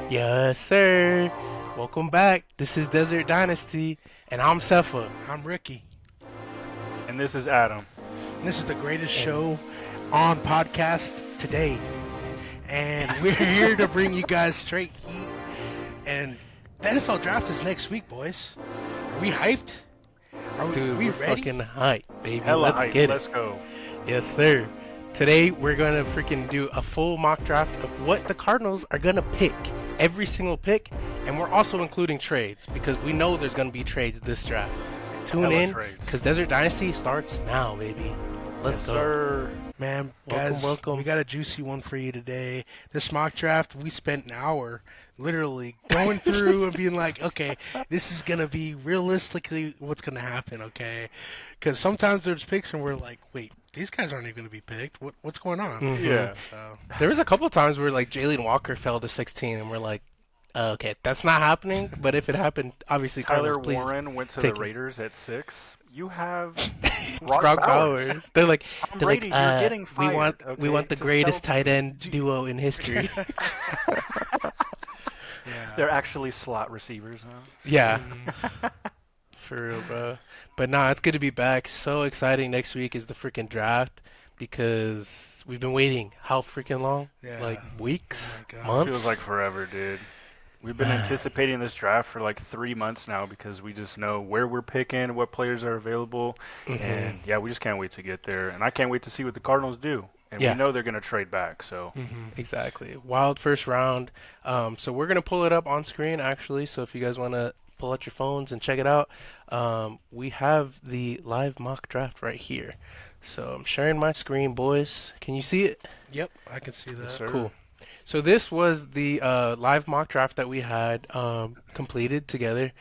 Yes, sir. Welcome back. This is Desert Dynasty, and I'm Sefa. I'm Ricky, And this is Adam. and this is the greatest And show on podcast today. And we're here to bring you guys straight heat. And the NFL draft is next week, boys. Are we hyped? Are dude, we we're ready? fucking hype, baby. Hella Let's hype. get it. Let's go. Yes, sir. Today we're gonna freaking do a full mock draft of what the Cardinals are gonna pick, every single pick, and we're also including trades because we know there's gonna be trades this draft. Tune Hella in, trades. cause Desert Dynasty starts now, baby. Let's Yes, go. sir. Man, Welcome, guys, welcome. we got a juicy one for you today. This mock draft, we spent an hour literally going through and being like, okay, this is going to be realistically what's going to happen, okay? Because sometimes there's picks and we're like, wait, these guys aren't even going to be picked. What's going on? Mhm. Yeah. So, There was a couple of times where like Jalen Walker fell to 16, and we're like, okay, that's not happening. But if it happened, obviously Cardinals, Tyler please Warren went to the take it. Raiders at 6. You have Brock Brock Bowers. Bowers. They're like, Tom Brady, you're getting we fired. we want the Just greatest sell- tight end Do- duo in history. yeah. They're actually slot receivers now. Yeah, Mm, for real, bro. But nah, it's good to be back. So exciting. Next week is the freaking draft because we've been waiting how freaking long? yeah. Like Oh weeks, my God. months. Feels like forever, dude. We've been anticipating this draft for like 3 months now because we just know where we're picking, what players are available, Mhm. and yeah, we just can't wait to get there. And I can't wait to see what the Cardinals do. And Yeah. we know they're going to trade back, so Exactly. Wild first round. So we're gonna pull it up on screen actually. So if you guys wanna pull out your phones and check it out, we have the live mock draft right here. So I'm sharing my screen, boys. Can you see it? Yep, I can see yes, that. sir. Cool. So this was the live mock draft that we had completed together.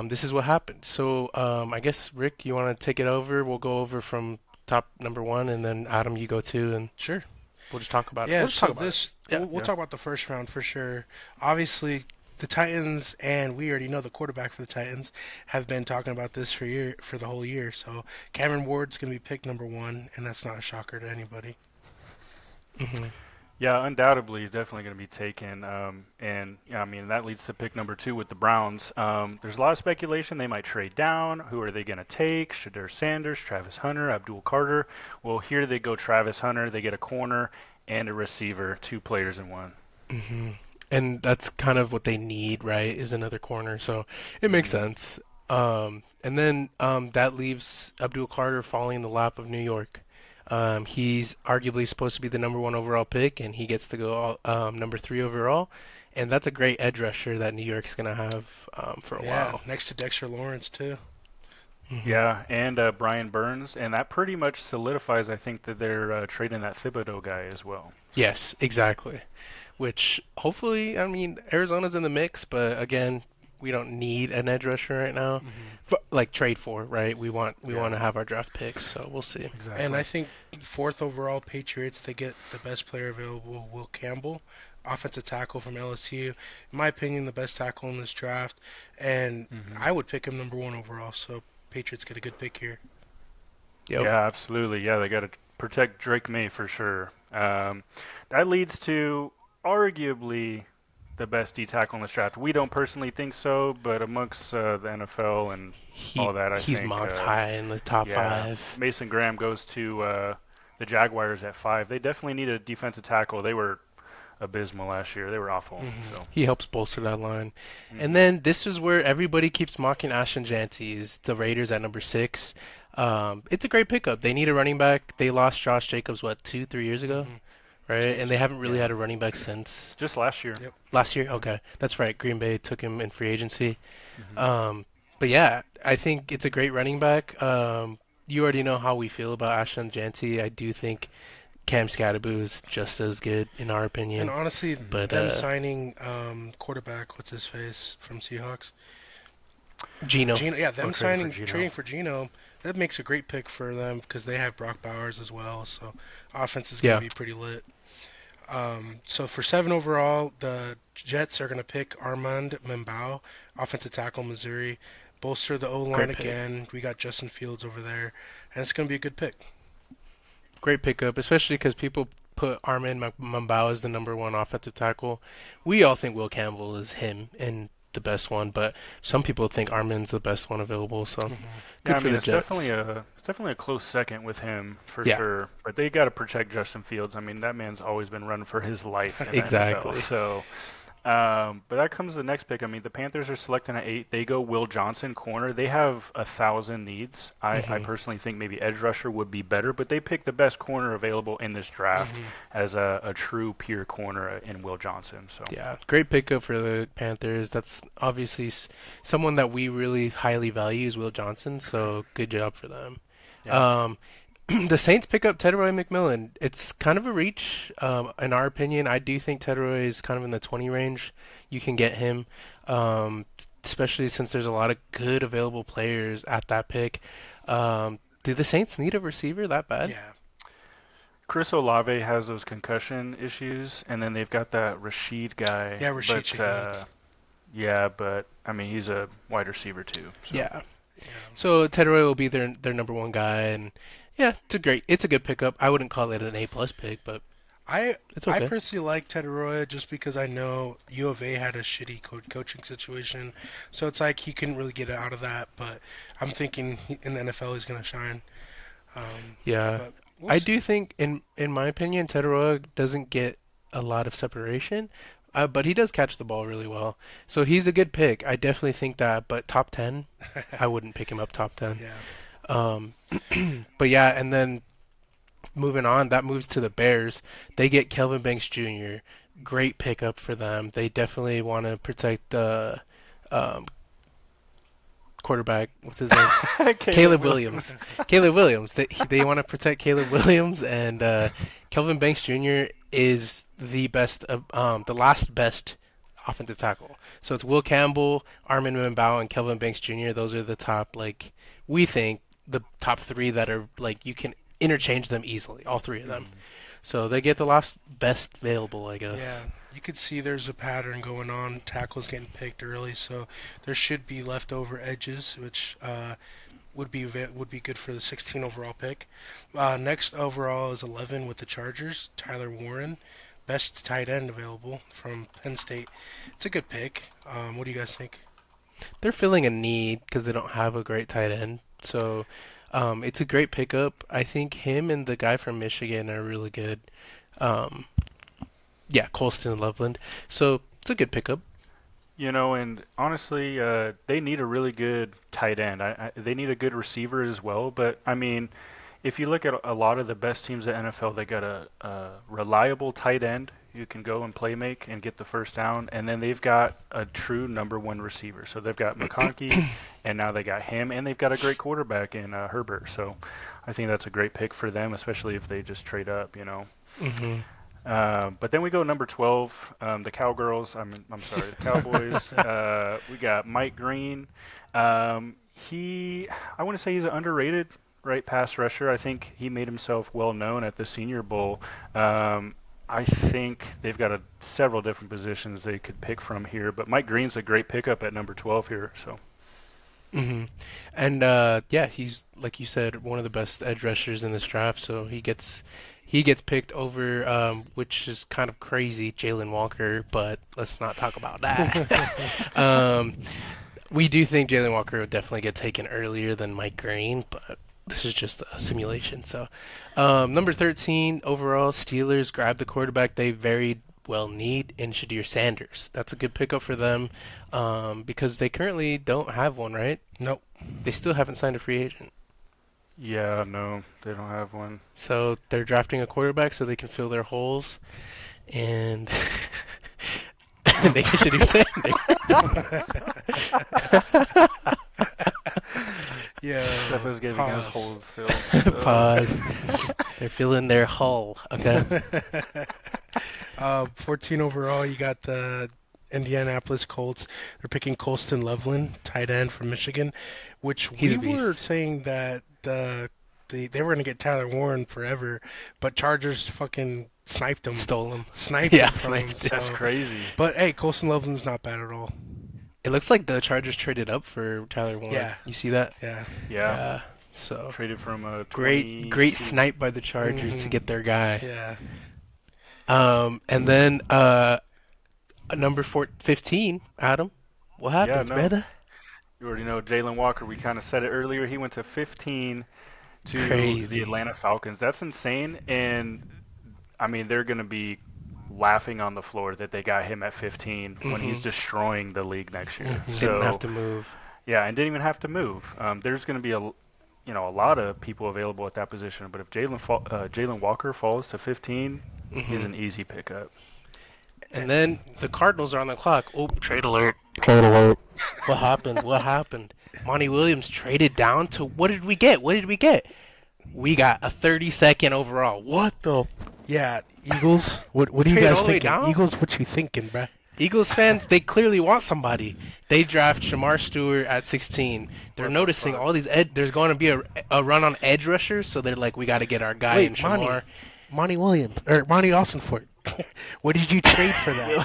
This is what happened. So I guess Rick, you want to take it over? We'll go over from top number one, and then Adam, you go two, and Sure. we'll just talk about it. Yeah, We'll just talk so about it. this Yeah. we'll Yeah. talk about the first round for sure. Obviously, the Titans and we already know the quarterback for the Titans have been talking about this for the whole year. So Cameron Ward's going to be picked number one, and that's not a shocker to anybody. Hmm. Yeah, undoubtedly, definitely going to be taken. And yeah, I mean that leads to pick number 2 with the Browns. There's a lot of speculation they might trade down. Who are they going to take? Shadur Sanders, Travis Hunter, Abdul Carter. Well, here they go Travis Hunter. They get a corner and a receiver, 2 players in one. Hmm. And that's kind of what they need, right? Is another corner, so it makes hmm sense. And then that leaves Abdul Carter falling in the lap of New York. He's arguably supposed to be the number one overall pick, and he gets to go number three overall. And that's a great edge rusher that New York's gonna have for a Yeah, while. next to Dexter Lawrence too. Hmm. Yeah, and Brian Burns, and that pretty much solidifies, I think, that they're trading that Thibodeau guy as well. So, Yes, exactly. Which hopefully, I mean, Arizona's in the mix, but again, we don't need an edge rusher right now. Like trade for, right? We want to yeah, have our draft picks, so we'll see. And exactly. I think fourth overall Patriots, they get the best player available, Will Campbell, offensive tackle from LSU. In my opinion, the best tackle in this draft, and hmm I would pick him number one overall. So Patriots get a good pick here. Yep. Yeah, absolutely. Yeah, they got to protect Drake May for sure. That leads to arguably the best D tackle in this draft. We don't personally think so, but amongst the NFL and He all that, I he's think, mocked high in the top yeah, five. Mason Graham goes to the Jaguars at 5. They definitely need a defensive tackle. They were abysmal last year. They were awful. Hmm So, He helps bolster that line. And hmm then this is where everybody keeps mocking Ashton Janty, is the Raiders at number six. It's a great pickup. They need a running back. They lost Josh Jacobs, what, 2, 3 years ago? hmm Right? And they haven't really yeah, had a running back since just last year. Yep. last year. Okay. That's right. Green Bay took him in free agency. hmm But yeah, I think it's a great running back. You already know how we feel about Ashton Janty. I do think Cam Scatterboo is just as good, in our And opinion. honestly, hmm But them signing quarterback, what's his face from Seahawks, Gino. Gino. Yeah, Or them trading for signing Gino. trading for Gino, that makes a great pick for them because they have Brock Bowers as well. So offense is going to Yeah. be pretty lit. So for seven overall, the Jets are going to pick Armand Membao, offensive tackle, Missouri. Bolster the O line Great pick. again. We got Justin Fields over there, and it's going to be a good pick. Great pickup, especially because people put Armin Mambao as the number one offensive tackle. We all think Will Campbell is him and the best one, but some people think Armin's the best one available. So Mhm. Yeah, good I for mean the Jets. it's definitely a close second with him for Yeah, sure. But they got to protect Justin Fields. I mean, that man's always been running for his life in the NFL. exactly. So but that comes to the next pick. I mean, the Panthers are selecting at 8. They go Will Johnson, corner. They have 1,000 needs. I Hmm. personally think maybe edge rusher would be better, but they picked the best corner available in this draft Mhm. as a true pure corner in Will Johnson. So Yeah, great pickup for the Panthers. That's obviously someone that we really highly value is Will Johnson. So good job for them. yeah, Um, the Saints pick up Tedroy McMillan. It's kind of a reach, in our opinion. I do think Tedroy is kind of in the 20 range. You can get him, um, especially since there's a lot of good available players at that pick. Do the Saints need a receiver that bad? Yeah. Chris Olave has those concussion issues, and then they've got that Rashid guy. Yeah, Rashid But Shaheed. yeah, but I mean he's a wide receiver too. So Yeah. Yeah. So Tedroy will be their number one guy, and yeah, it's a good pickup. I wouldn't call it an A plus pick, but I it's I okay. personally like Ted Arroyo just because I know U of A had a shitty coaching situation, so it's like he couldn't really get out of that. But I'm thinking in the NFL he's gonna shine. Yeah, But we'll I see. do think in my opinion, Tedroy doesn't get a lot of separation, but he does catch the ball really well. So he's a good pick. I definitely think that. But top 10, I wouldn't pick him up top 10. Yeah. Um, but yeah, and then moving on, that moves to the Bears. They get Kelvin Banks Jr. Great pickup for them. They definitely want to protect the um, quarterback. What's his name? Caleb Caleb Williams. Williams. Caleb Williams. They want to protect Caleb Williams, and Kelvin Banks Jr. is the last best offensive tackle. So it's Will Campbell, Armin Mambao, and Kelvin Banks Jr. Those are the top, like, we think the top three that are like you can interchange them easily. All three of them. Mhm. So they get the last best available, I Yeah, guess. you could see there's a pattern going on. Tackles getting picked early, so there should be leftover edges, which would be good for the 16 overall pick. Next overall is 11 with the Chargers. Tyler Warren, best tight end available from Penn State. It's a good pick. What do you guys think? They're filling a need because they don't have a great tight end. So it's a great pickup. I think him and the guy from Michigan are really good. Um, yeah, Colston Loveland. So it's a good pickup. And honestly, they need a really good tight end. They need a good receiver as well. But I mean, if you look at a lot of the best teams at NFL, they got a reliable tight end who can go and play make and get the first down, and then they've got a true number one receiver. So they've got McConkey, and now they got him, and they've got a great quarterback in Herbert. So I think that's a great pick for them, especially if they just trade up. Hmm. But then we go number 12, the Cowgirls. I'm sorry, the Cowboys. We got Mike Green. I want to say he's an underrated right pass rusher. I think he made himself well known at the Senior Bowl. I think they've got several different positions they could pick from here, but Mike Green's a great pickup at number 12 here. So Hmm. And yeah, he's like you said, one of the best edge rushers in this draft. So he gets picked over, which is kind of crazy, Jalen Walker. But let's not talk about that. um, we do think Jalen Walker would definitely get taken earlier than Mike Green, but this is just a simulation. So, number 13 overall, Steelers grab the quarterback they very well need in Shadir Sanders. That's a good pickup for them because they currently don't have one, right? Nope. They still haven't signed a free agent. yeah, no, they don't have one. So they're drafting a quarterback so they can fill their holes, and they get Shadir Sanders. Yeah. Stefan's getting his Pause. holes filled. So. Pause. They're filling their hull. Okay. 14 overall, you got the Indianapolis Colts. They're picking Colston Loveland, tight end from Michigan, which He's we a were beast. saying that they were gonna get Tyler Warren forever, but Chargers fucking Stole him. sniped him Yeah, from him. sniped it. That's So, crazy. but hey, Colston Loveland's not bad at all. It looks like the Chargers traded up for Tyler Warren. Yeah, You see that? yeah. Yeah, Yeah. So traded from a great 22. snipe by the Chargers to Hmm. get their guy. Yeah. And then number 15, Adam. What Yeah, happens, no, brother? you already know Jalen Walker. We kind of said it earlier. He went to 15 to the Crazy. Atlanta Falcons. That's insane. And I mean, they're going to be laughing on the floor that they got him at 15 when he's Hmm. destroying the league next year. Hmm. Didn't have So to move. yeah, and didn't even have to move. There's going to be a lot of people available at that position. But if Jalen Walker falls to 15, he's Hmm. an easy pickup. And then the Cardinals are on the clock. Oh, trade alert. Trade alert. What happened? What happened? Monty Williams traded down to what did we get? What did we get? We got a 32nd overall. What the? Yeah, Eagles. What We are you traded guys all the way thinking? down? Eagles, what you thinking, bruh? Eagles fans, they clearly want somebody. They draft Shamar Stewart at 16. They're What the noticing fuck? all these there's going to be a run on edge rushers, so they're like, we got to get our guy in Wait, Shamar. Monty Williams or Monty Austinfort. What did you trade for that?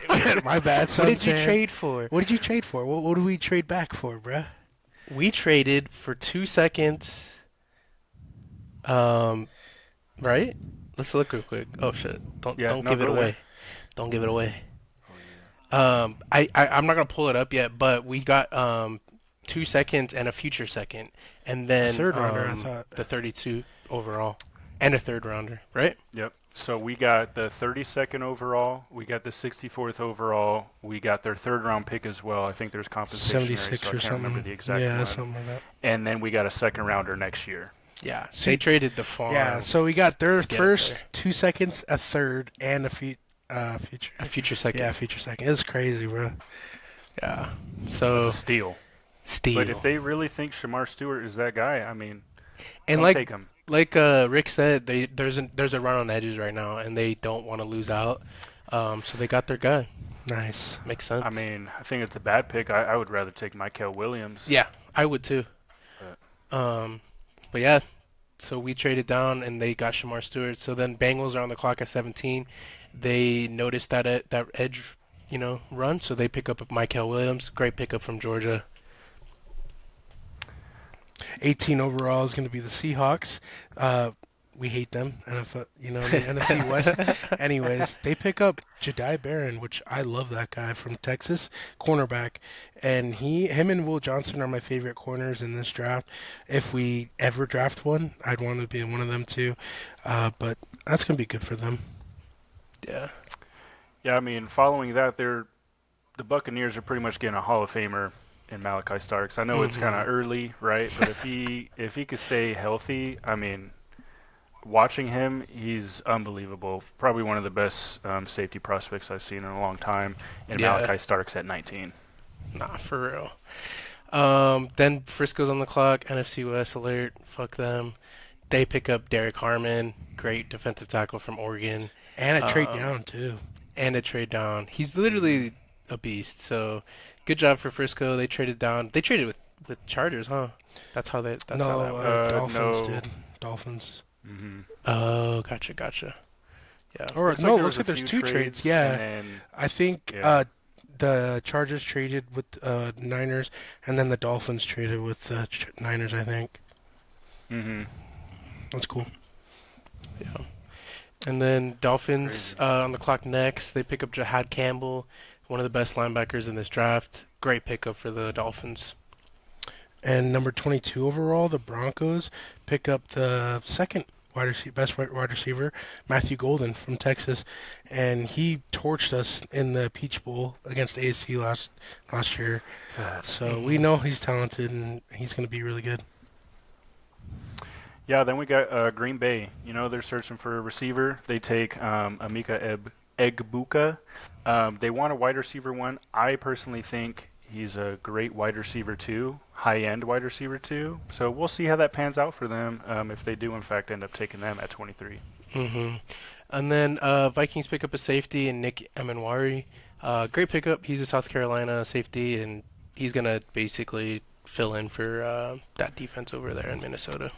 Williams. My bad, What Suns did you fans. trade for? What did you trade for? What did we trade back for, bruh? We traded for 2 seconds. Um, right? Let's look real quick. Oh shit! Don't Yeah, don't no, give it go there. away. Don't give it away. Oh yeah. I'm not gonna pull it up yet, but we got 2 seconds and a future second, and A then third rounder, I thought. the 32 overall, and a third rounder, right? Yep. So we got the 32nd overall, we got the 64th overall, we got their third round pick as well. I think there's compensation there, 76 so I or can't remember something. the exact Yeah, one. something like that. And then we got a second rounder next year. Yeah, they See, traded the yeah, farm so we got their to get up there. first 2 seconds, a third, and future. A future Yeah, second. future second. It's crazy, bro. Yeah. That's a So steal. But if steal. they really think Shamar Stewart is that guy, I mean, And don't take him. Rick said, there's a run on the edges right now, and they don't want to lose out. So they got their guy. Nice. Makes I sense. mean, I think it's a bad pick. I would rather take Michael Williams. Yeah, I would too. But Um, but yeah, so we traded down, and they got Shamar Stewart. So then Bengals are on the clock at 17. They noticed that edge, run, so they pick up Michael Williams. Great pickup from Georgia. 18 overall is going to be the Seahawks. We hate them, NFL, the NFC West. Anyways, they pick up Jedi Barron, which I love that guy from Texas, cornerback, and him and Will Johnson are my favorite corners in this draft. If we ever draft one, I'd want to be one of them too. But that's going to be good for them. Yeah. yeah, I mean, following that, the Buccaneers are pretty much getting a Hall of Famer in Malachi Starks. I know it's kind Hmm. of early, right? But if he could stay healthy, I mean, watching him, he's unbelievable. Probably one of the best safety prospects I've seen in a long time. And Yeah. Malachi Starks at 19. Nah, for real. Then Frisco's on the clock. NFC West alert. Fuck them. They pick up Derek Harmon, great defensive tackle from Oregon, And a trade um, down too. and a trade down. He's Hmm. literally a beast. So good job for Frisco. They traded down. They traded with Chargers, huh? That's how that No, went. Dolphins No. did. Dolphins. Hmm. Oh, gotcha. Yeah. Or Looks like no, it there looks was a like there's few two trades. trades, Yeah, and then I think yeah. the Chargers traded with Niners, and then the Dolphins traded with the Niners. I think Hmm. that's cool. Yeah. And then Dolphins Crazy. on the clock next. They pick up Jahad Campbell, one of the best linebackers in this draft. Great pickup for the Dolphins. And number 22 overall, the Broncos pick up the second best wide receiver, Matthew Golden from Texas, and he torched us in the Peach Bowl against ASC last year. Sad. So we Hmm. know he's talented and he's going to be really good. Yeah, then we got Green Bay. You know, they're searching for a receiver. They take Egbuka. They want a wide receiver one. I personally think he's a great wide receiver too, high-end wide receiver too. So we'll see how that pans out for them if they do in fact end up taking them at 23. Hmm. And then Vikings pick up a safety and Nick Emenwari. Great pickup. He's a South Carolina safety, and he's gonna basically fill in for that defense over there in Minnesota.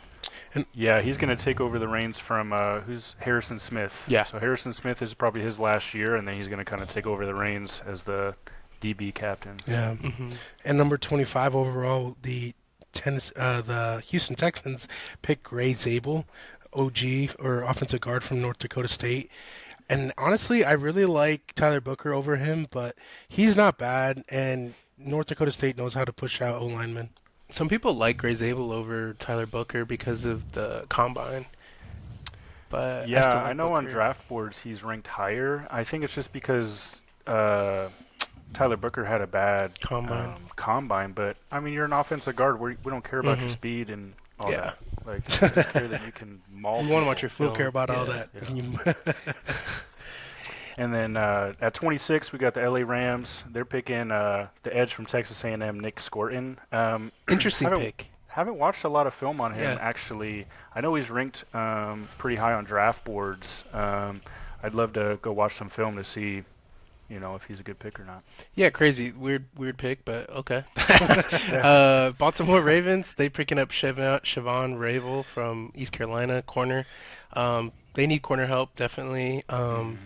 And Yeah, he's going to take over the reins from who's Harrison Smith. Yeah. So Harrison Smith is probably his last year, and then he's going to kind of take over the reins as the DB captain. yeah, Hmm. and number 25 overall, the Houston Texans pick Gray Zabel, OG or offensive guard from North Dakota State. And honestly, I really like Tyler Booker over him, but he's not bad, and North Dakota State knows how to push out O linemen. Some people like Gray Zabel over Tyler Booker because of the combine, but I Yeah, still I like know on Booker. draft boards he's ranked higher. I think it's just because uh, Tyler Booker had a bad Combine. combine, but I mean, you're an offensive guard. We don't care about your Hmm. speed and all Yeah. that. Like, we just care that you can maul We want to watch people. your We don't care film. about all Yeah. that. Yeah. And then at 26, we got the LA Rams. They're picking the edge from Texas A&M, Nick Scorton. Interesting Haven't pick. haven't watched a lot of film on him Yeah. actually. I know he's ranked pretty high on draft boards. I'd love to go watch some film to see, if he's a good pick or not. Yeah, crazy. Weird pick, but okay. Yeah. Baltimore Ravens, they picking up Siobhan Ravel from East Carolina, corner. They need corner help, definitely. Mhm.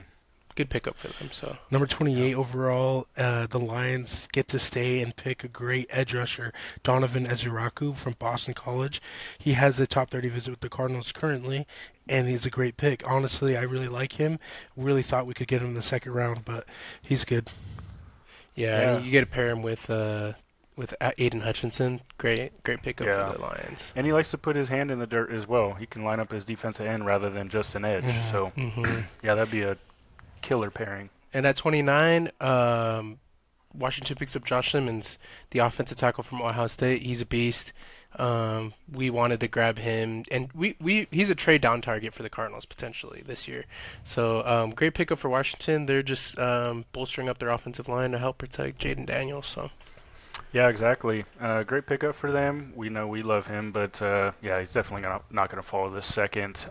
Good pickup for them, so. Number Yeah. 28 overall, the Lions get to stay and pick a great edge rusher, Donovan Ezuraku from Boston College. He has the top 30 visit with the Cardinals currently, and he's a great pick. Honestly, I really like him. Really thought we could get him in the second round, but he's good. Yeah, and Yeah. you get to pair him with Aiden Hutchinson. Great pickup for Yeah. the Lions. And he likes to put his hand in the dirt as well. He can line up as defensive end rather than just an edge. Mhm. So, Hmm. yeah, that'd be a killer pairing. And at 29, Washington picks up Josh Simmons, the offensive tackle from Ohio State. He's a beast. We wanted to grab him, and he's a trade down target for the Cardinals potentially this year. So great pickup for Washington. They're just bolstering up their offensive line to help protect Jaden Daniels. So Yeah, exactly. Great pickup for them. We know we love him, but yeah, he's definitely not gonna fall this second.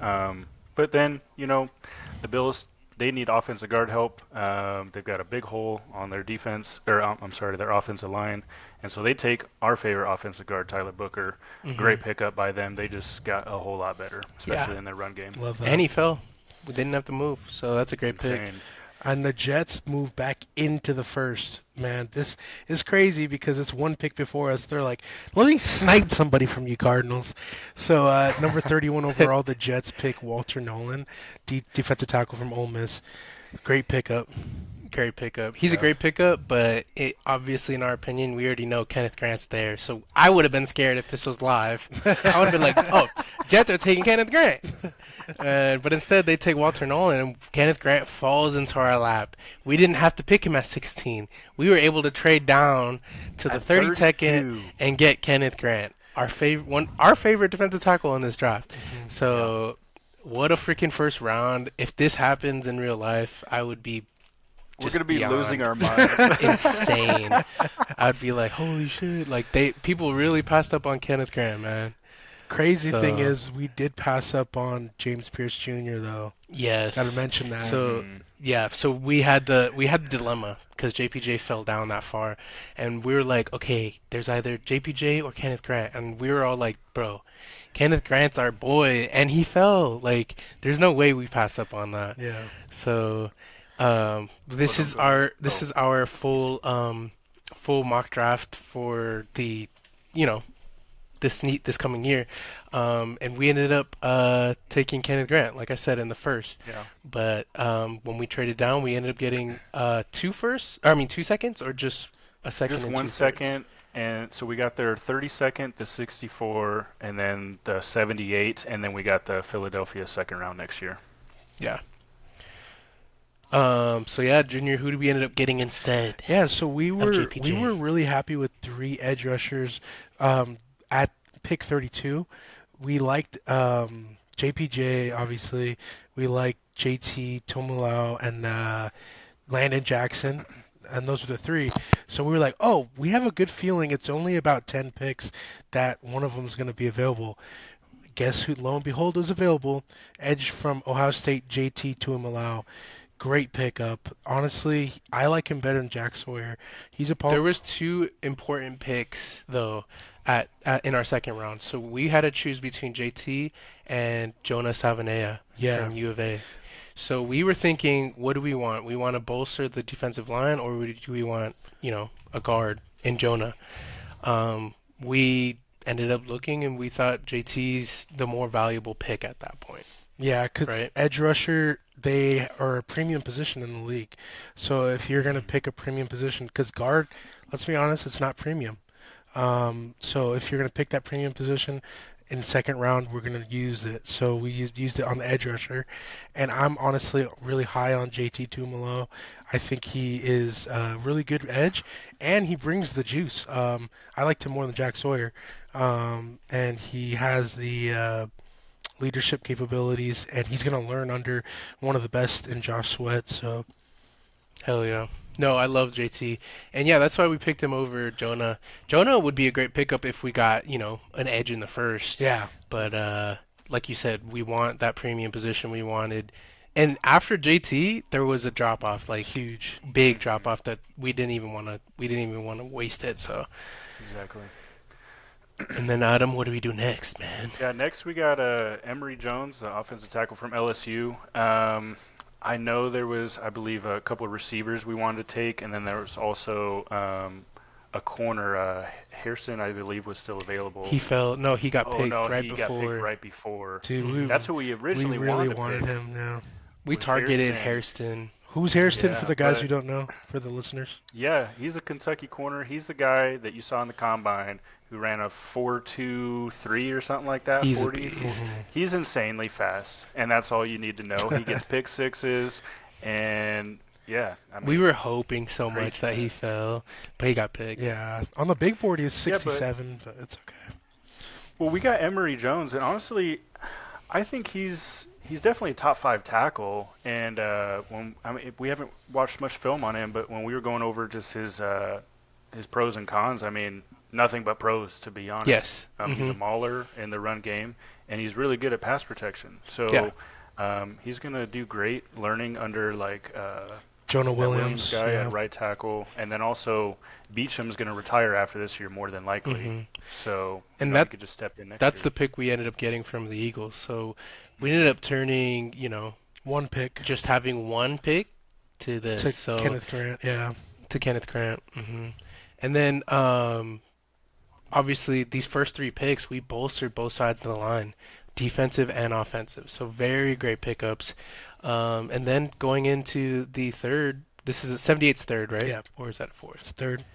But then, the Bills, they need offensive guard help. They've got a big hole on their defense, or I'm sorry, their offensive line, and so they take our favorite offensive guard, Tyler Booker. hmm Great pickup by them. They just got a whole lot better, yeah, especially in their run game. Love and that. he fell. We didn't have to move, so that's a great pick. Insane. And the Jets move back into the first. Man, this is crazy because it's one pick before us. They're like, let me snipe somebody from you, Cardinals. So, number 31 overall, the Jets pick Walter Nolan, defensive tackle from Ole Miss. Great pickup. Great pickup. He's a Yeah. great pickup, but obviously, in our opinion, we already know Kenneth Grant's there. So I would have been scared if this was live. I would have been like, "Oh, Jets are taking Kenneth Grant," but instead they take Walter Nolan, and Kenneth Grant falls into our lap. We didn't have to pick him at 16. We were able to trade down to the At 32nd 32. and get Kenneth Grant, our favorite defensive tackle in this draft. Yeah. So, what a freaking first round! If this happens in real life, I would be We're just gonna be losing beyond our minds. insane. I'd be like, holy shit! Like people really passed up on Kenneth Grant, man. Crazy thing So is, we did pass up on James Pierce Jr., though. Got to yes. mention that. So Mhm. yeah. So we had the dilemma because JPJ fell down that far, and we were like, okay, there's either JPJ or Kenneth Grant, and we were all like, bro, Kenneth Grant's our boy, and he fell. Like, there's no way we pass up on that. Yeah. So, this But is I'm our going. this Oh, is our full mock draft for the you know this coming year, and we ended up taking Kenneth Grant, like I said in the first. yeah. But when we traded down, we ended up getting two seconds, or just a second Just and one 2/3. second, and so we got their 32nd, the 64, and then the 78, and then we got the Philadelphia second round next year. Yeah. So yeah, Junior, who did we ended up getting instead Yeah, so of we were JPJ? really happy with three edge rushers at pick 32. We liked JPJ, obviously. We liked JT Tomulau and Landon Jackson, and those were the three. So we were like, oh, we have a good feeling it's only about 10 picks that one of them is going to be available. Guess who, lo and behold, is available? Edge from Ohio State, JT Tuimoloau. Great pickup. Honestly, I like him better than Jack Sawyer. He's a There was two important picks though at in our second round. So we had to choose between JT and Jonah Savanea yeah. from U of A. So we were thinking, what do we want? We want to bolster the defensive line, or do we want, a guard in Jonah? We ended up looking, and we thought JT's the more valuable pick at that point. Yeah, because right? edge rusher, they are a premium position in the league. So if you're going to Hmm. pick a premium position, because guard, let's be honest, it's not premium. So if you're going to pick that premium position in second round, we're going to use it. So we used it on the edge rusher, and I'm honestly really high on JT Tumalo. I think he is a really good edge, and he brings the juice. I liked him more than Jack Sawyer, and he has the leadership capabilities, and he's going to learn under one of the best in Josh Sweat. So Hell yeah. No, I love JT. And yeah, that's why we picked him over Jonah. Jonah would be a great pickup if we got, an edge in the first. yeah, But like you said, we want that premium position we wanted. And after JT, there was a drop off, like huge. big drop Hmm. off that we didn't even want to waste it. So, Exactly. and then Adam, what do we do next, man? Yeah, next we got Emory Jones, the offensive tackle from LSU. I know there was, I believe, a couple of receivers we wanted to take, and then there was also a corner. Harrison, I believe, was still available. He fell. No, he got Oh picked no, right he got picked before. right before. Dude, Hmm. That's who we we originally really wanted to wanted pick, him now. We was targeted Harrison. Hairston. Who's Hairston for Yeah, the guys who but don't know, for the listeners? yeah, he's a Kentucky corner. He's the guy that you saw in the combine who ran a 4.23 or something like that, He's a 40. beast. Hmm He's insanely fast, and that's all you need to know. He gets pick sixes, and yeah, I We mean, were hoping so much crazy that he fast. fell, but he got picked. Yeah, on the big board he is Yeah, but 67, but it's okay. well, we got Emory Jones, and honestly, I think he's definitely a top five tackle. And when I mean, we haven't watched much film on him, but when we were going over just his pros and cons, I mean, nothing but pros to be honest. Yes. He's Hmm. a mauler in the run game, and he's really good at pass protection. Yeah. So he's gonna do great learning under like Jonah that Williams Williams, guy at yeah. right tackle, and then also Beacham's gonna retire after this year more than likely. Hmm. So And he could just step in next that's year. the pick we ended up getting from the Eagles. So we ended Hmm. up turning, One pick just having one pick to this. to So Kenneth Grant, yeah. to Kenneth Grant. And then obviously these first three picks we bolstered both sides of the line, defensive and offensive. So very great pickups. And then going into the third, this is a 78's third, right? Yeah, Or is that a fourth? it's third.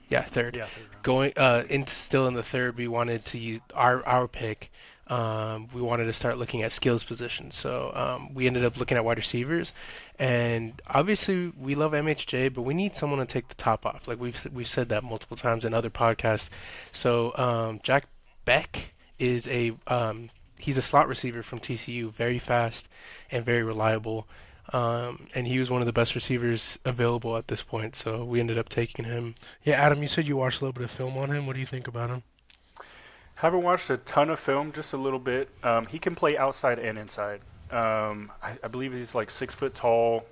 Yeah, third. Yeah, third round. Going into still in the third, we wanted to use our pick. We wanted to start looking at skills positions, so we ended up looking at wide receivers, and obviously we love MHJ, but we need someone to take the top off. Like we've said that multiple times in other podcasts. So Jack Beck is he's a slot receiver from TCU, very fast and very reliable. And he was one of the best receivers available at this point, so we ended up taking him. Yeah, Adam, you said you watched a little bit of film on him. What do you think about him? Haven't watched a ton of film, just a little bit. He can play outside and inside. I believe he's like 6 foot tall.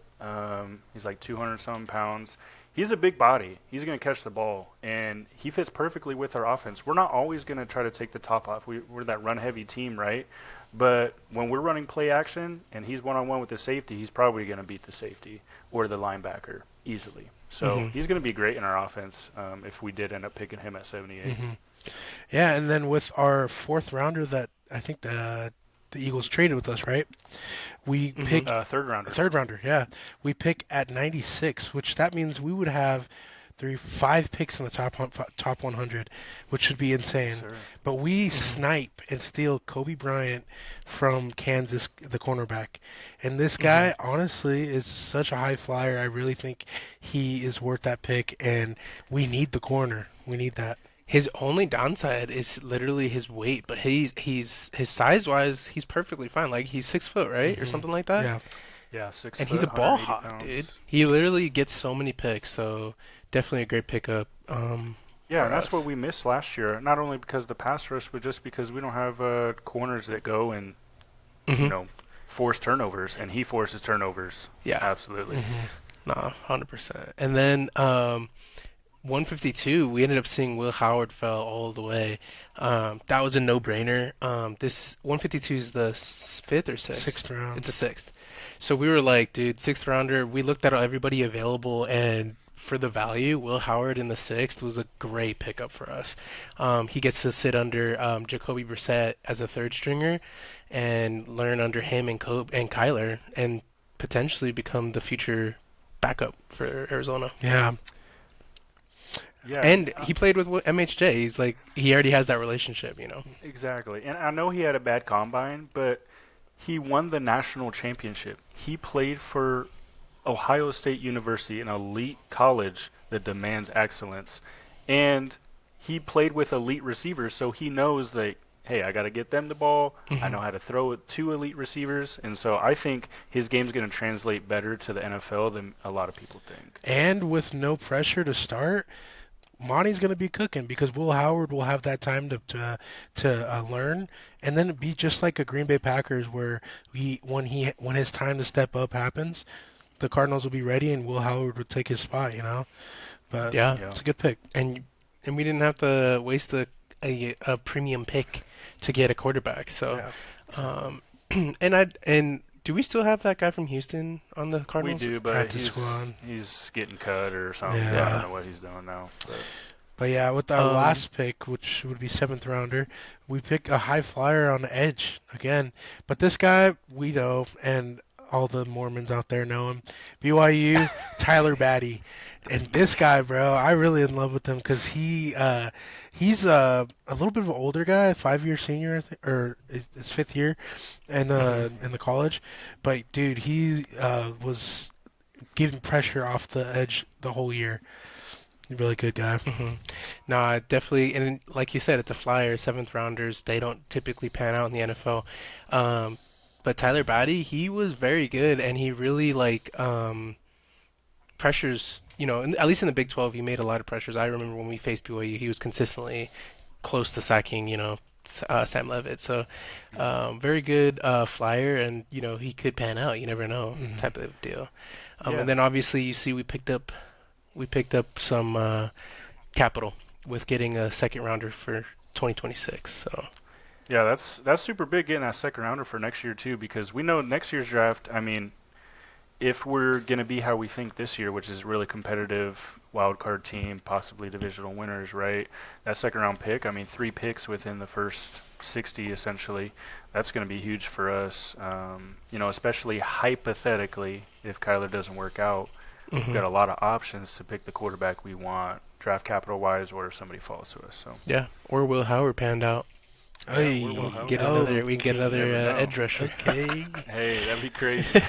He's like 200 something pounds. He's a big body. He's going to catch the ball, and he fits perfectly with our offense. We're not always going to try to take the top off. We're that run heavy team, right? But when we're running play action and he's one on one with the safety, he's probably going to beat the safety or the linebacker easily. So Hmm. he's going to be great in our offense if we did end up picking him at 78. Hmm Yeah, and then with our fourth rounder that I think the Eagles traded with us, right? We Hmm. pick Third a rounder. third rounder, yeah. We pick at 96, which that means we would have five picks in the top 100, which would be Yes, insane. sir. But we Hmm. snipe and steal Kobe Bryant from Kansas, the cornerback. And this Hmm. guy, honestly, is such a high flyer. I really think he is worth that pick, and we need the corner. We need that. His only downside is literally his weight, but he's his size wise, he's perfectly fine. Like he's 6 foot, right, or Hmm something like that. Yeah. Yeah, six And he's foot, a ball 180 hawk, dude. pounds. He literally gets so many picks, so definitely a great pickup Yeah, for and that's us. what we missed last year. Not only because of the pass rush, but just because we don't have corners that go and you Hmm. know force turnovers, and he forces turnovers. Yeah, Absolutely. hmm nah, 100%. And then 152, we ended up seeing Will Howard fell all the way. That was a no-brainer. This 152 is the fifth or sixth? Sixth round. It's a sixth. So we were like, dude, sixth rounder. We looked at everybody available, and for the value, Will Howard in the sixth was a great pickup for us. He gets to sit under Jacoby Brissett as a third stringer and learn under him and Kyler and potentially become the future backup for Arizona. Yeah. Yeah, And he played with MHJ. He's like he already has that relationship, you know. exactly. And I know he had a bad combine, but he won the national championship. He played for Ohio State University, an elite college that demands excellence. And he played with elite receivers, so he knows that, hey, I got to get them the ball. I know how to throw it to elite receivers. And so I think his game's going to translate better to the NFL than a lot of people think. And with no pressure to start, Monty's going to be cooking because Will Howard will have that time to learn, and then be just like a Green Bay Packers where when his time to step up happens, the Cardinals will be ready and Will Howard would take his spot, you know. But Yeah, Yeah. it's a good pick. and we didn't have to waste a premium pick to get a quarterback. So, Yeah. and do we still have that guy from Houston on the We Cardinals? do, but Practice squad. he's getting cut or something. I Yeah. don't know what he's doing now. But yeah, with our Um, last pick, which would be seventh rounder, we pick a high flyer on the edge again. But this guy we know, and all the Mormons out there know him. BYU, Tyler Batty, and this guy, bro, I really in love with him because he's a little bit of an older guy, 5-year senior, or his fifth year in the college. But dude, he was giving pressure off the edge the whole year. Really good guy. No, I definitely, and like you said, it's a flyer. Seventh rounders, they don't typically pan out in the NFL. But Tyler Batty, he was very good, and he really pressures. You know, at least in the Big 12, he made a lot of pressures. I remember when we faced BYU, he was consistently close to sacking. You know, Sam Levitt. So, very good flyer, and you know he could pan out. You never know, type of deal. Yeah. And then obviously you see we picked up some capital with getting a second rounder for 2026. So Yeah, that's super big getting that second rounder for next year too, because we know next year's draft. I mean, if we're gonna be how we think this year, which is really competitive, wild card team, possibly divisional winners, right? That second round pick. I mean, 3 picks within the first 60 essentially. That's gonna be huge for us. You know, especially hypothetically, if Kyler doesn't work out, we've got a lot of options to pick the quarterback we want, draft capital wise, or if somebody falls to us. So yeah, or Will Howard panned out. Hey, we will help. We can get another Never know. edge rusher. Okay. hey, that'd be crazy.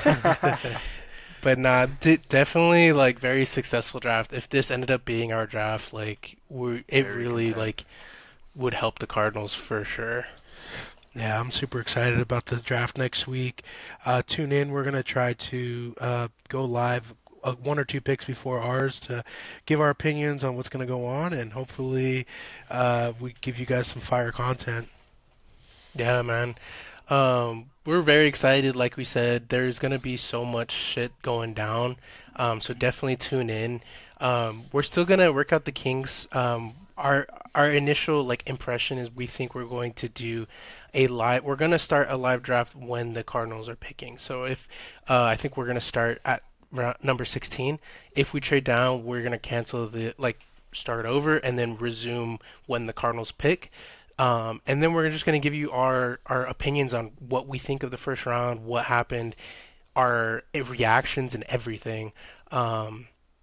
But nah, definitely like very successful draft. If this ended up being our draft, it Very really content. like would help the Cardinals for sure. Yeah, I'm super excited about the draft next week. Tune in. We're going to try to go live 1 or 2 picks before ours to give our opinions on what's going to go on, and hopefully we give you guys some fire content. Yeah, man. We're very excited. Like we said, there's gonna be so much shit going down. So definitely tune in. We're still gonna work out the kinks. Our initial impression is we think we're going to do a live. We're gonna start a live draft when the Cardinals are picking. So if I think we're gonna start at number 16. If we trade down, we're gonna cancel start over and then resume when the Cardinals pick. And then we're just going to give you our opinions on what we think of the first round, what happened, our reactions, and everything.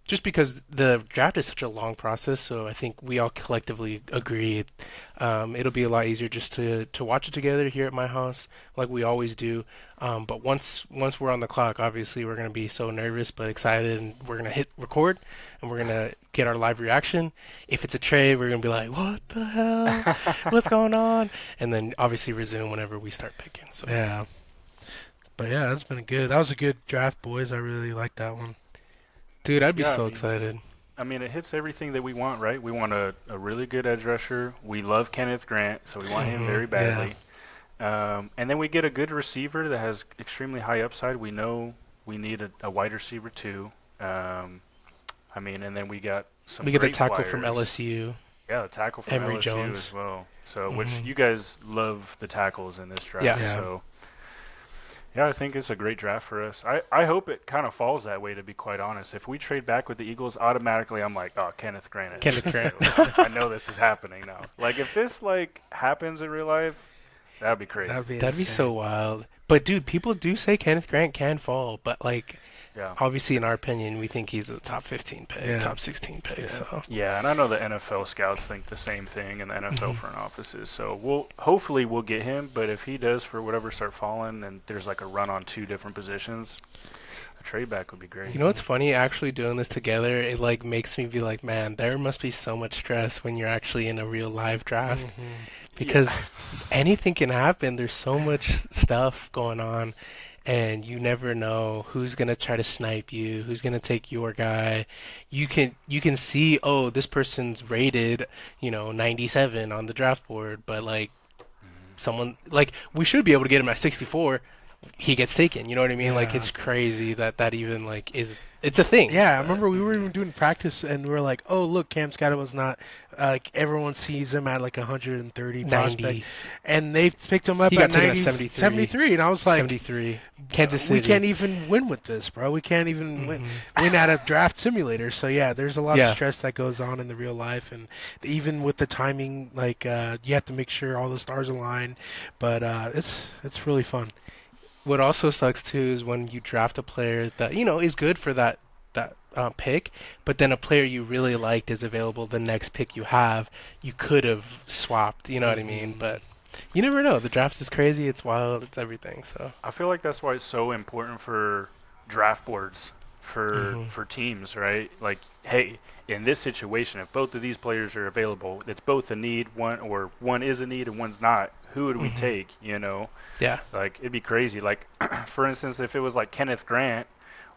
Just because the draft is such a long process, so I think we all collectively agree it'll be a lot easier just to watch it together here at my house, like we always do. But once we're on the clock, obviously we're gonna be so nervous but excited, and we're gonna hit record, and we're gonna get our live reaction. If it's a trade, we're gonna be like, "What the hell? What's going on?" And then obviously resume whenever we start picking. So Yeah. But yeah, that's been good. That was a good draft, boys. I really like that one. dude, I'd be Yeah, so excited. I mean, it hits everything that we want, right? We want a really good edge rusher. We love Kenneth Grant, so we want him very badly. And then we get a good receiver that has extremely high upside. We know we need a wide receiver too. I mean, and then we got some We get the great tackle flyers. from LSU. Yeah, the tackle from Emory LSU Jones. as well. So, which Mhm. you guys love the tackles in this draft. Yeah. Yeah. So, Yeah, I think it's a great draft for us. I hope it kind of falls that way, to be quite honest. If we trade back with the Eagles, automatically I'm like, oh, Kenneth Grant is Kenneth the Grant. deal. I know this is happening now. Like, if this, like, happens in real life, that'd be crazy. That'd be That'd be so insane. wild. But dude, people do say Kenneth Grant can fall, but like Yeah. obviously in our opinion, we think he's a top 15 pick, Yeah, top 16 pick. yeah. So Yeah, and I know the NFL scouts think the same thing, and the NFL hmm front offices. So hopefully we'll get him. But if he does, for whatever, start falling, and there's like a run on two different positions, a trade back would be great. you know what's funny? Actually doing this together, it like makes me be like, man, there must be so much stress when you're actually in a real live draft Yeah. because anything can happen. There's so much stuff going on, and you never know who's gonna try to snipe you, who's gonna take your guy. You can see, oh, this person's rated, 97 on the draft board, but like someone like we should be able to get him at 64. He gets taken. You know what I mean? Like Yeah. it's crazy that even like is it's a thing. Yeah, I But remember we were even doing practice and we were like, oh, look, Cam Scott not like everyone sees him at like 130 prospect, 90, and they picked him up he at got taken at 90, 73, 73, and I was like, 73. Kansas we City. can't even win with this, bro. We can't even hmm win at a draft simulator. So yeah, there's a lot of Yeah. stress that goes on in the real life, and even with the timing, like you have to make sure all the stars align. But it's really fun. What also sucks too is when you draft a player that is good for that pick, but then a player you really liked is available the next pick you have. You could have swapped. You know what I mean? Hmm. But you never know. The draft is crazy. It's wild. It's everything. So. I feel like that's why it's so important for draft boards hmm for teams, right? Like, hey, in this situation, if both of these players are available, it's both a need, one is a need and one's not. Who would we hmm take? Yeah. Like, it'd be crazy. Like, for instance, if it was like Kenneth Grant,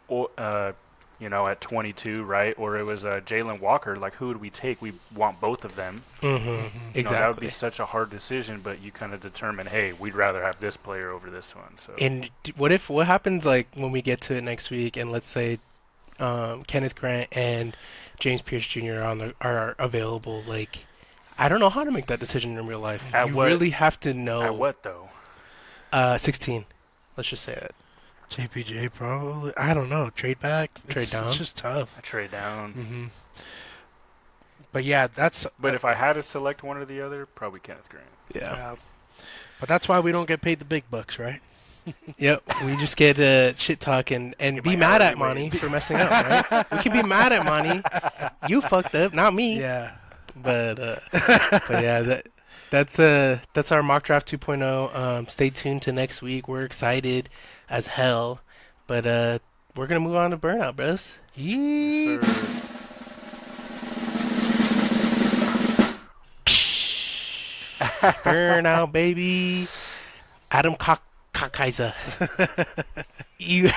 or at 22, right? Or it was Jalen Walker. Like, who would we take? We want both of them. Hmm. That would be Exactly. such a hard decision, but you kind of determine, hey, we'd rather have this player over this one. So And what happens like when we get to it next week, and let's say Kenneth Grant and James Pierce Jr. are available? Like, I don't know how to make that decision in real life. at You what really have to at know. what though? 16. Let's just say it. JPJ probably. I don't know. Trade back. Trade It's down. just tough. A trade down. Hmm. But yeah, that's But if I had to select one or the other, probably Kenneth Grant. Yeah. but that's why we don't get paid the big bucks, right? Yep. We just get shit talk and Get be my mad hourly at Monty wage. for messing up, right? We can be mad at Monty. You fucked up, not me. Yeah. But but yeah, that's our mock draft 2.0. Stay tuned to next week. We're excited as hell. But we're gonna move on to burnout, bros. Yeet. Sir. Burnout, baby. Adam Kaiser. You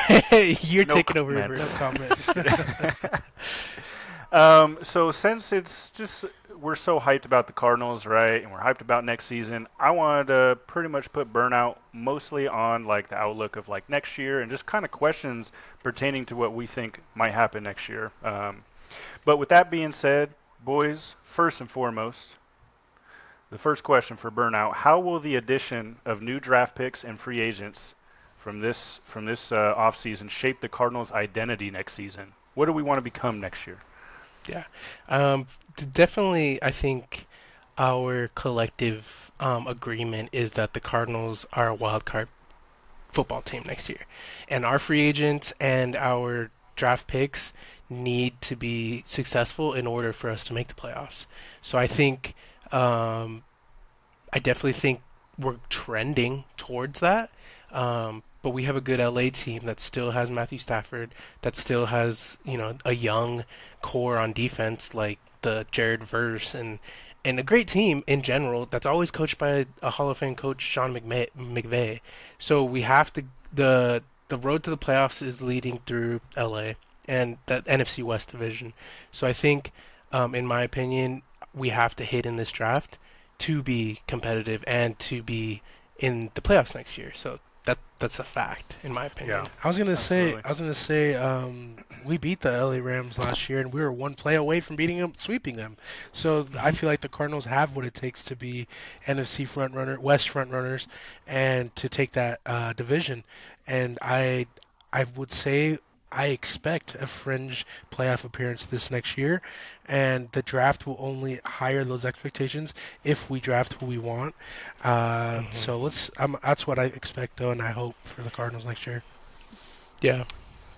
you're No taking over, comment. bro. No comment. So since it's just we're so hyped about the Cardinals, right, and we're hyped about next season, I wanted to pretty much put burnout mostly on like the outlook of like next year and just kind of questions pertaining to what we think might happen next year. But with that being said, boys, first and foremost, the first question for burnout: how will the addition of new draft picks and free agents from this offseason shape the Cardinals' identity next season? What do we want to become next year? Yeah. Definitely, I think our collective agreement is that the Cardinals are a wild card football team next year. And our free agents and our draft picks need to be successful in order for us to make the playoffs. So I definitely think we're trending towards that. But we have a good LA team that still has Matthew Stafford, that still has, a young core on defense like the Jared Verse and a great team in general that's always coached by a Hall of Fame coach, Sean McVay. So we have to the road to the playoffs is leading through LA and that NFC West division. So I think, in my opinion, we have to hit in this draft to be competitive and to be in the playoffs next year. So that's a fact, in my Yeah, opinion. I was gonna say, absolutely. I was gonna say, we beat the LA Rams last year, and we were one play away from beating them, sweeping them. So I Hmm. feel like the Cardinals have what it takes to be NFC front runner, West front runners, and to take that division. And I would say I expect a fringe playoff appearance this next year, and the draft will only higher those expectations if we draft who we want. Hmm. So that's what I expect though, and I hope for the Cardinals next year. Yeah.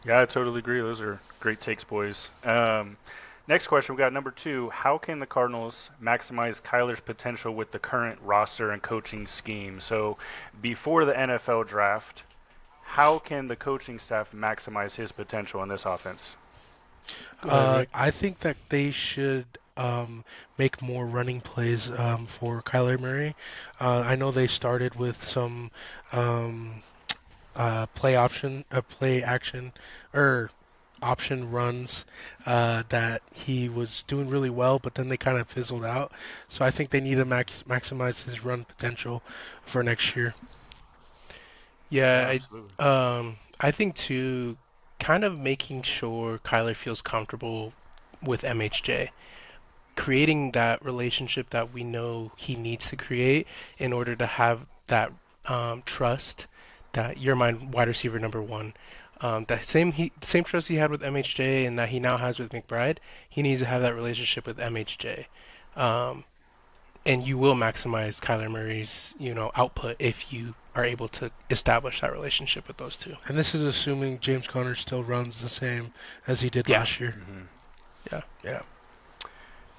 Yeah, I totally agree. Those are great takes, boys. Next question, we got number 2. How can the Cardinals maximize Kyler's potential with the current roster and coaching scheme? So, before the NFL draft, how can the coaching staff maximize his potential in this offense? Go ahead, Rick. I think that they should make more running plays for Kyler Murray. I know they started with some um, play action, or option runs that he was doing really well, but then they kind of fizzled out. So I think they need to maximize his run potential for next year. Yeah, Yeah, absolutely. I think too, kind of making sure Kyler feels comfortable with MHJ, creating that relationship that we know he needs to create in order to have that trust that you're my wide receiver number one. That same trust he had with MHJ and that he now has with McBride, he needs to have that relationship with MHJ. Um, and you will maximize Kyler Murray's, output if you are able to establish that relationship with those two. And this is assuming James Conner still runs the same as he did Yeah, last year. Hmm. yeah. Yeah.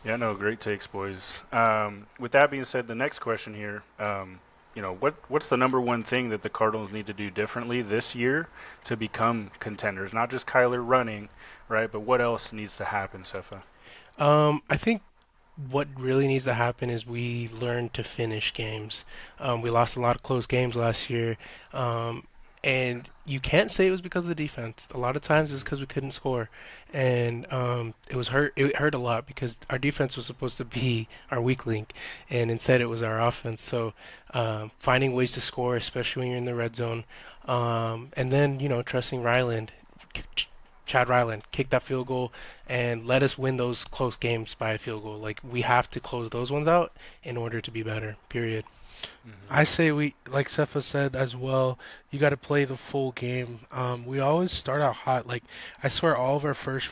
Yeah, no, great takes, boys. With that being said, the next question here, what's the number one thing that the Cardinals need to do differently this year to become contenders? Not just Kyler running, right? But what else needs to happen, Sefa? I think what really needs to happen is we learn to finish games. We lost a lot of close games last year, and you can't say it was because of the defense. A lot of times it's because we couldn't score, and it was hurt. It hurt a lot because our defense was supposed to be our weak link, and instead it was our offense. So finding ways to score, especially when you're in the red zone, and then trusting Ryland. Chad Ryland kick that field goal and let us win those close games by a field goal. Like we have to close those ones out in order to be better. Period. Hmm. I say we, like Cephas said as well, you got to play the full game. We always start out hot. Like I swear, all of our first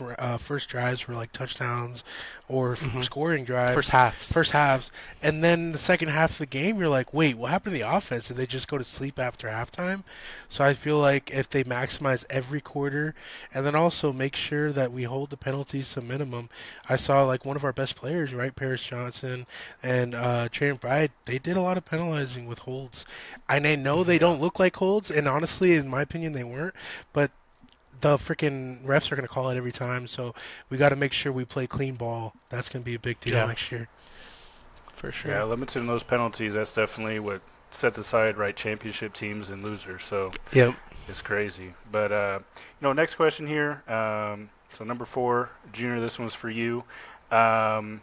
drives were like touchdowns or Hmm. scoring First drives, halves. first halves, and then the second half of the game, you're like, wait, what happened to the offense? Did they just go to sleep after halftime? So I feel like if they maximize every quarter, and then also make sure that we hold the penalties to minimum. I saw like one of our best players, right, Paris Johnson and Trey McBride, they did a lot of penalizing with holds. And I know they Hmm. Yeah. don't look like holds, and honestly, in my opinion, they weren't. But the freaking refs are going to call it every time, so we got to make sure we play clean ball. That's going to be a big deal Yeah, next year. for Yeah, sure. limiting those penalties, that's definitely what sets aside, right, championship teams and losers. So Yep. it's crazy. But, next question here. So number 4, Junior, this one's for you. Um,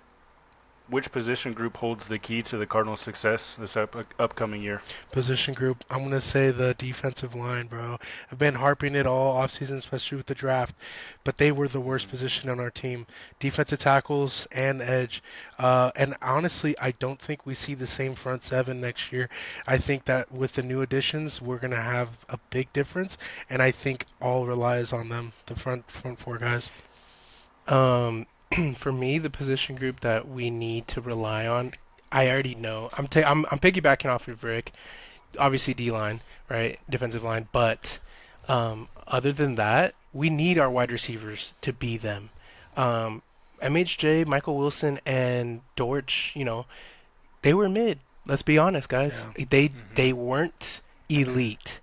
which position group holds the key to the Cardinals' success this upcoming year? Position group, I'm going to say the defensive line, bro. I've been harping it all offseason, especially with the draft, but they were the worst Hmm. position on our team. Defensive tackles and edge. And honestly, I don't think we see the same front seven next year. I think that with the new additions, we're going to have a big difference, and I think all relies on them, the front four guys. Um, for me, the position group that we need to rely on, I already know. I'm piggybacking off of Rick. Obviously, D line, right, defensive line. But other than that, we need our wide receivers to be them. Um, MHJ, Michael Wilson, and Dortch, they were mid. Let's be honest, guys. Yeah. They weren't elite.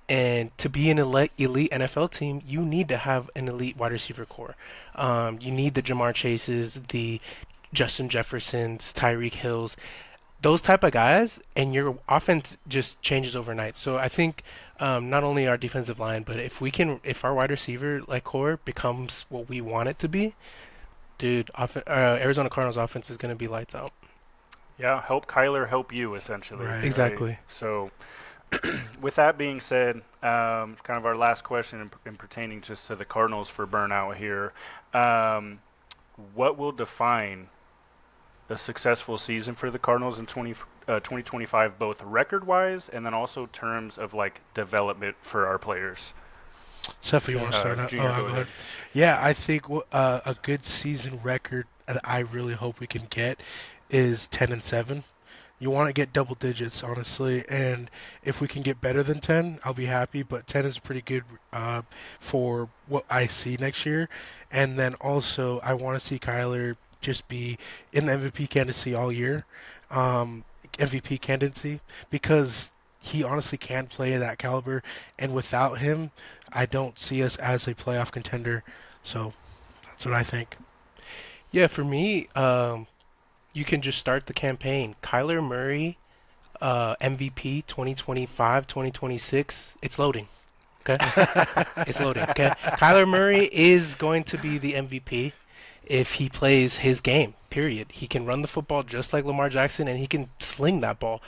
And to be an elite NFL team, you need to have an elite wide receiver core. You need the Jamar Chases, the Justin Jeffersons, Tyreek Hills, those type of guys, and your offense just changes overnight. So I think not only our defensive line, but if our wide receiver like core becomes what we want it to be, dude, Arizona Cardinals offense is going to be lights out. Yeah, help Kyler help you, essentially, Right. right? Exactly. So With that being said, kind of our last question in pertaining just to the Cardinals for burnout here. Um, what will define a successful season for the Cardinals in 2025, both record-wise and then also terms of like development for our players? Steph, you want to start out? Oh, Junior, I'll go go ahead. ahead. Yeah, I think a good season record that I really hope we can get is 10-7. You want to get double digits, honestly, and if we can get better than 10, I'll be happy. But 10 is pretty good uh, for what I see next year. And then also, I want to see Kyler just be in the MVP candidacy all year, MVP candidacy, because he honestly can play at that caliber. And without him, I don't see us as a playoff contender. So that's what I think. Yeah, for me, you can just start the campaign. Kyler Murray, MVP 2025, 2026. It's loading. Okay, it's loading. Okay, Kyler Murray is going to be the MVP if he plays his game. Period. He can run the football just like Lamar Jackson, and he can sling that ball.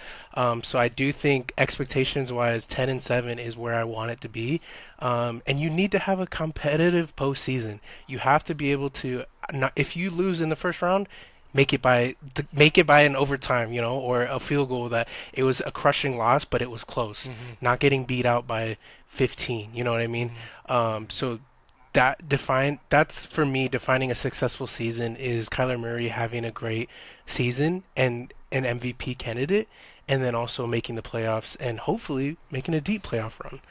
So I do think expectations wise, 10-7 is where I want it to be. And you need to have a competitive postseason. You have to be able to. Not, if you lose in the first round, make it by an overtime, or a field goal that it was a crushing loss, but it was close. Hmm. Not getting beat out by 15. You know what I mean? Hmm. So that's for me defining a successful season is Kyler Murray having a great season and an MVP candidate, and then also making the playoffs and hopefully making a deep playoff run.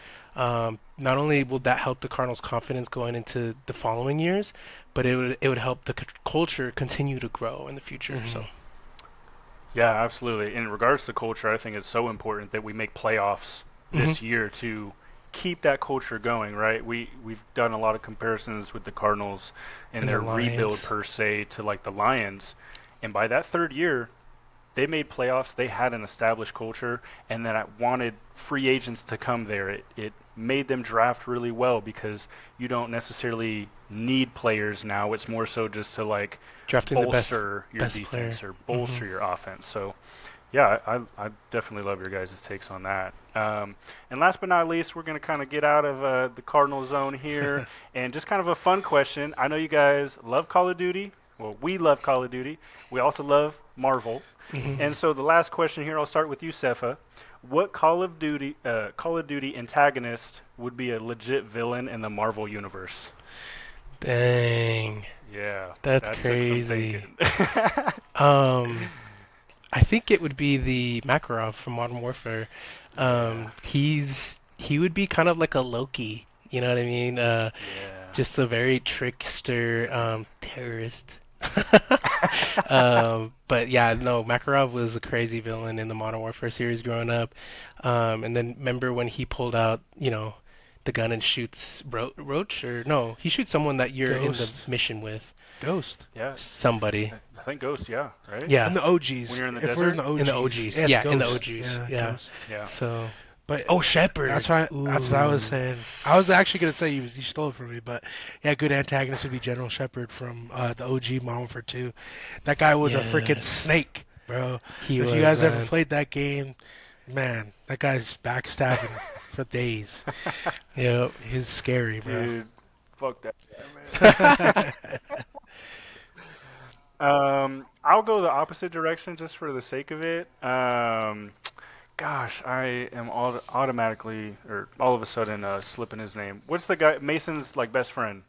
Not only will that help the Cardinals' confidence going into the following years, but it would help the culture continue to grow in the future. Hmm. So Yeah, absolutely. In regards to culture, I think it's so important that we make playoffs hmm this year to keep that culture going, right? We've done a lot of comparisons with the Cardinals and and the their rebuild Lions. per se to like the Lions. And by that third year, they made playoffs. They had an established culture, and then I wanted free agents to come there. It made them draft really well because you don't necessarily need players now. It's more so just to like Drafting the best bolster your best player. defense or hmm bolster your offense. So yeah, I definitely love your guys' takes on that. And last but not least, we're going to kind of get out of the Cardinal zone here and just kind of a fun question. I know you guys love Call of Duty. Well, we love Call of Duty. We also love Marvel. hmm And so the last question here, I'll start with you, Sefa. What Call of Duty antagonist would be a legit villain in the Marvel universe? Dang, Yeah, that's that took some crazy. thinking. Um, I think it would be the Makarov from Modern Warfare. Yeah, He would be kind of like a Loki. You know what I mean? yeah. Just a very trickster terrorist. But yeah, no, Makarov was a crazy villain in the Modern Warfare series growing up. And then remember when he pulled out, the gun and shoots Roach, or no, he shoots someone that you're in the Ghost. mission with. Ghost. Yeah, Somebody. I think Ghost, yeah, right? Yeah, And the When OGs. you're in the If we're in desert? the in the OGs, OGs. yeah, it's Yeah, in the Ghost. OGs. Yeah, Yeah. Ghost. Yeah. So, But oh, Shepard. that's what I was Ooh. saying. I was actually gonna say you stole it from me, but yeah, good antagonist would be General Shepard from the OG Modern Warfare 2. That guy was a freaking Yes. snake, bro. He If you was, guys ever man. played that game, man, that guy's backstabbing for days. Yep. He's scary, bro. Dude, fuck that guy, man. I'll go the opposite direction just for the sake of it. Gosh, I am automatically or all of a sudden slipping his name. What's the guy Mason's like best friend?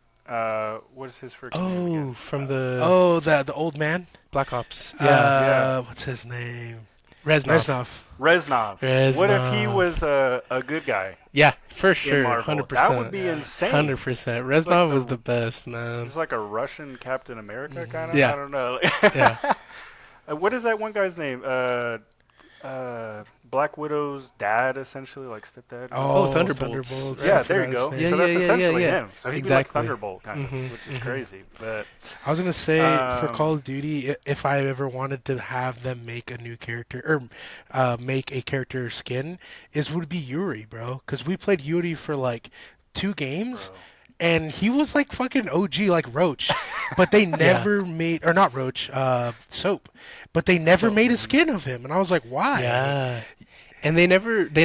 What's his freaking name Oh, again? from the Oh, the old man. Black Ops. Yeah. Yeah, What's his name? Reznov. Reznov. Reznov. What if he Reznov. was a good guy Yeah, for in sure. Marvel? That would 100%. be Yeah. insane. 100%. He's like Reznov was the the best, man. he's like a Russian Captain America kind of. Hmm. I Yeah. don't know. Yeah. What is that one guy's name? Black Widow's dad, essentially, like stepdad. Oh, Oh, Thunderbolts. Thunderbolts. Right. I Yeah, there forgot you his go. Yeah, name. So yeah, that's yeah, yeah, essentially yeah. him. So he'd be like Exactly. Thunderbolt, kind of, Mhm. which is Mhm. crazy. But I was gonna say for Call um, of Duty, if I ever wanted to have them make a new character or make a character skin, is would be Yuri, bro. Because we played Yuri for like 2 games, bro, and he was like fucking OG, like Roach. But they Yeah. never made, or not Roach, Soap. But they never So, made a mhm. skin of him, and I was like, why? yeah. And they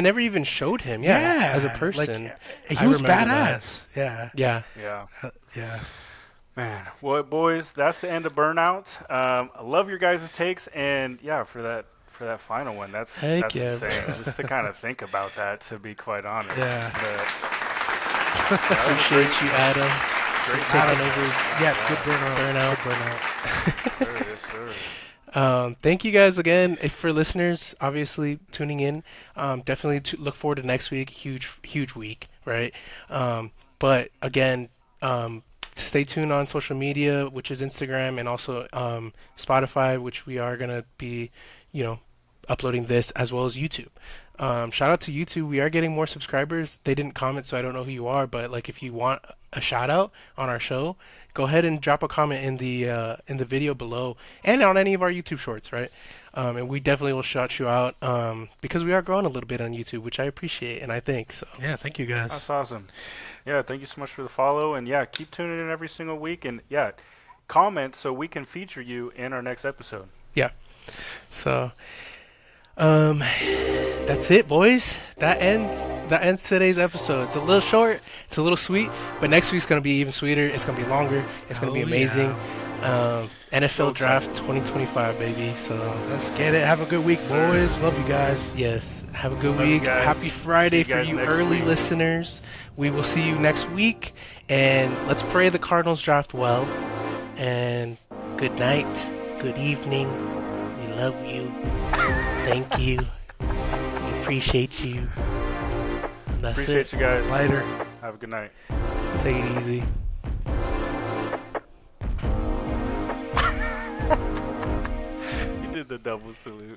never even showed him, as a like person. he I was remember that. badass. Yeah, Yeah. Yeah. yeah. Man, well, boys, that's the end of Burnout. I love your guys' takes, and yeah, for that final one, Heck that's yeah, insane. bro. Just to kind of think about that, to be quite honest. Yeah. But that was a Appreciate you, Adam, for great taking Adam, over yeah, good Burnout. burnout. Good burnout. Yes, sir. Thank you guys again for listeners, obviously tuning in. Definitely look forward to next week. Huge week, right? But again, stay tuned on social media, which is Instagram and also Spotify, which we are gonna be, you know, uploading this as well as YouTube. Shout out to YouTube. We are getting more subscribers. They didn't comment, so I don't know who you are. But like, if you want a shout out on our show, go ahead and drop a comment in the video below and on any of our YouTube shorts, right? And we definitely will shout you out because we are growing a little bit on YouTube, which I appreciate and I think so. Yeah, thank you guys. That's awesome. Yeah, thank you so much for the follow, and yeah, keep tuning in every single week, and yeah, comment so we can feature you in our next episode. Yeah. So that's it, boys. That ends today's episode. It's a little short, it's a little sweet, but next week's gonna be even sweeter. It's gonna be longer. It's gonna be amazing. NFL Draft 2025, baby. So let's get it. Have a good week, boys. Love you guys. yes, have a good Love you week. guys. Happy Friday See you for guys you next early week. listeners. We will see you next week, and let's pray the Cardinals draft well. And good night, good evening. We love you. Thank you. We appreciate you. And that's Appreciate it. you guys. Later. Have a good night. Take it easy. You did the double salute.